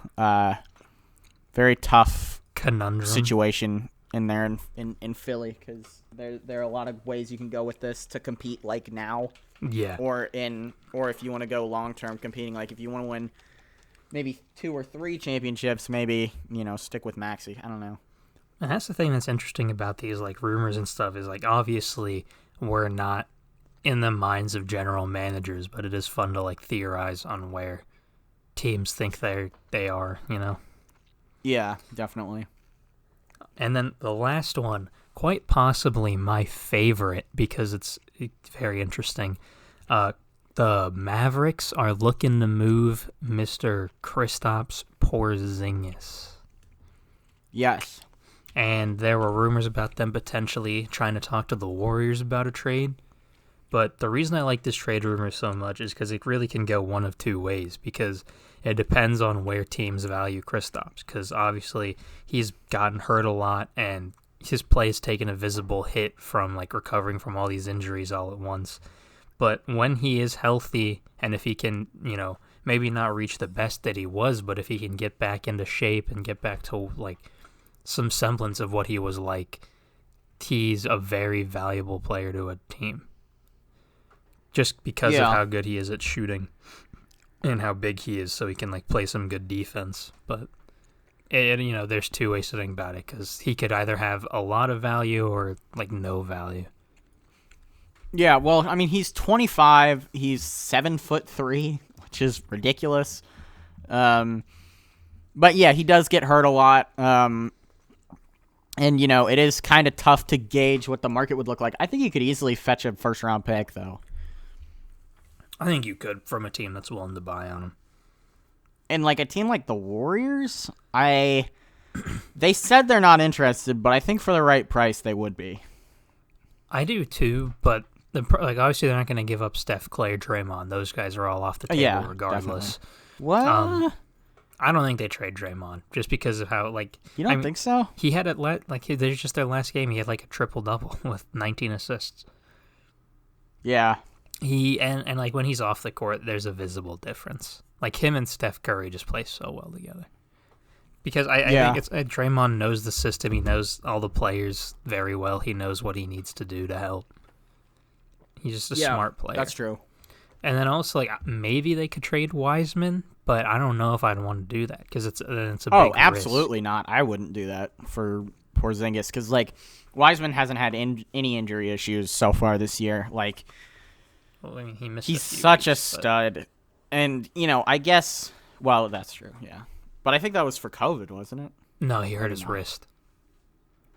conundrum situation in there in Philly because there are a lot of ways you can go with this to compete now. Yeah. Or if you want to go long term competing, if you want to win maybe 2 or 3 championships, maybe stick with Maxey. I don't know. And that's the thing that's interesting about these rumors and stuff is obviously we're not in the minds of general managers, but it is fun to theorize on where teams think they are, Yeah, definitely. And then the last one, quite possibly my favorite because it's very interesting. The Mavericks are looking to move Mr. Kristaps Porzingis. Yes. And there were rumors about them potentially trying to talk to the Warriors about a trade. But the reason I like this trade rumor so much is because it really can go one of two ways, because it depends on where teams value Kristaps, because obviously he's gotten hurt a lot and his play has taken a visible hit from recovering from all these injuries all at once. But when he is healthy and if he can, maybe not reach the best that he was, but if he can get back into shape and get back to some semblance of what he was he's a very valuable player to a team. Just because of how good he is at shooting and how big he is, so he can play some good defense. But there's two ways to think about it, because he could either have a lot of value or no value. Yeah, well, I mean, he's 25. He's 7'3", which is ridiculous. But yeah, he does get hurt a lot. And it is kind of tough to gauge what the market would look like. I think you could easily fetch a first-round pick, though. I think you could, from a team that's willing to buy on him. And a team like the Warriors, they said they're not interested, but I think for the right price they would be. I do too, but obviously they're not going to give up Steph, Clay, or Draymond. Those guys are all off the table regardless. Definitely. What? I don't think they trade Draymond just because of how You don't think so? He had there's just their last game. He had a triple double with 19 assists. Yeah. He and when he's off the court, there's a visible difference. Him and Steph Curry just play so well together. Because I think it's Draymond knows the system. He knows all the players very well. He knows what he needs to do to help. He's just a smart player. That's true. And then also maybe they could trade Wiseman, but I don't know if I'd want to do that because it's a big risk. Absolutely not. I wouldn't do that for Porzingis because Wiseman hasn't had any injury issues so far this year. He's such a stud. And, I guess, well, that's true, yeah. But I think that was for COVID, wasn't it? No, he hurt his wrist.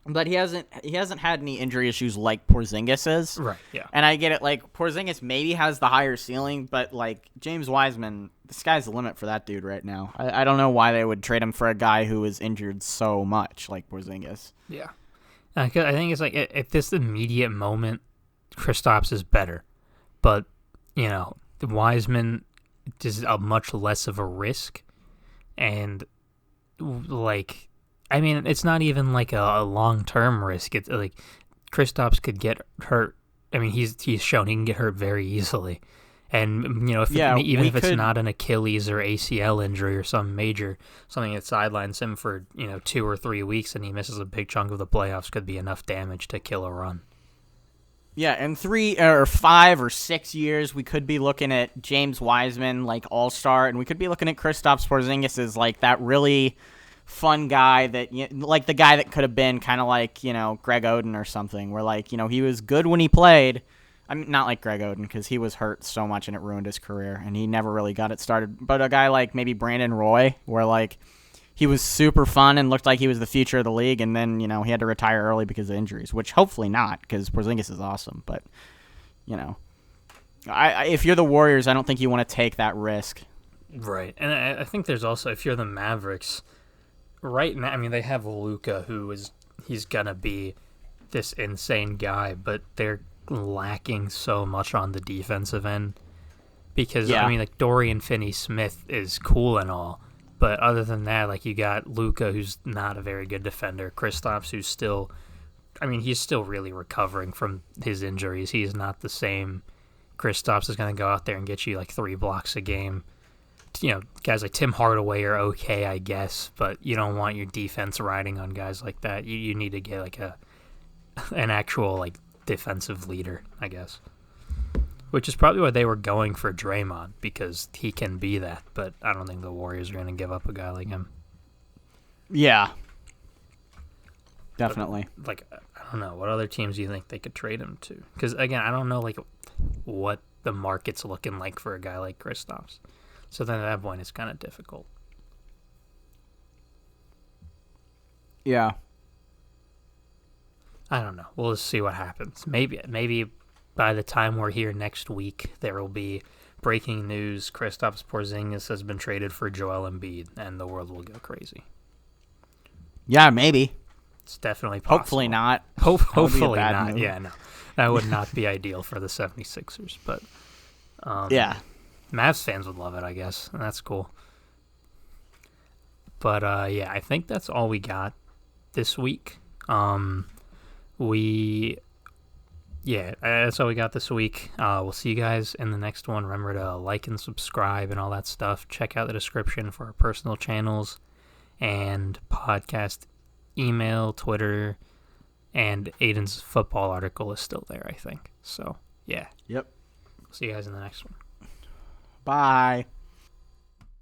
But he hasn't had any injury issues like Porzingis is. Right, yeah. And I get it, Porzingis maybe has the higher ceiling, but, James Wiseman, the sky's the limit for that dude right now. I don't know why they would trade him for a guy who is injured so much like Porzingis. Yeah. I think it's at this immediate moment, Kristaps is better. But, Wiseman is a much less of a risk. And, it's not even a long-term risk. It's Kristaps could get hurt. I mean, he's shown he can get hurt very easily. And, if it's not an Achilles or ACL injury or something that sidelines him for, 2 or 3 weeks and he misses a big chunk of the playoffs could be enough damage to kill a run. Yeah, in 3 or 5 or 6 years, we could be looking at James Wiseman, all-star, and we could be looking at Kristaps Porzingis as, that really fun guy that, the guy that could have been kind of Greg Oden or something, where, he was good when he played. I mean, not like Greg Oden, because he was hurt so much and it ruined his career, and he never really got it started. But a guy like maybe Brandon Roy, where, he was super fun and looked like he was the future of the league, and then, he had to retire early because of injuries, which hopefully not, because Porzingis is awesome. But, if you're the Warriors, I don't think you want to take that risk. Right. And I think there's also, if you're the Mavericks, right now, I mean, they have Luka, he's going to be this insane guy, but they're lacking so much on the defensive end. Because, Dorian Finney-Smith is cool and all, but other than that, you got Luka, who's not a very good defender. Kristaps, who's still, he's still really recovering from his injuries. He's not the same. Kristaps is going to go out there and get you 3 blocks a game. Guys like Tim Hardaway are okay, I guess, but you don't want your defense riding on guys like that. You need to get an actual defensive leader, I guess. Which is probably what they were going for Draymond, because he can be that, but I don't think the Warriors are going to give up a guy like him. Yeah. Definitely. But, I don't know. What other teams do you think they could trade him to? Because, again, I don't know, what the market's looking like for a guy like Kristaps. So then at that point, it's kind of difficult. Yeah. I don't know. We'll just see what happens. Maybe by the time we're here next week, there will be breaking news. Kristaps Porzingis has been traded for Joel Embiid, and the world will go crazy. Yeah, maybe. It's definitely possible. Hopefully not. Hopefully not. Move. Yeah, no. That would not be ideal for the 76ers, but yeah. Mavs fans would love it, I guess, and that's cool. But I think that's all we got this week. That's all we got this week. We'll see you guys in the next one. Remember to like and subscribe and all that stuff. Check out the description for our personal channels and podcast, email, Twitter, And Aiden's football article is still there, I think. So, yeah. Yep. See you guys in the next one. Bye.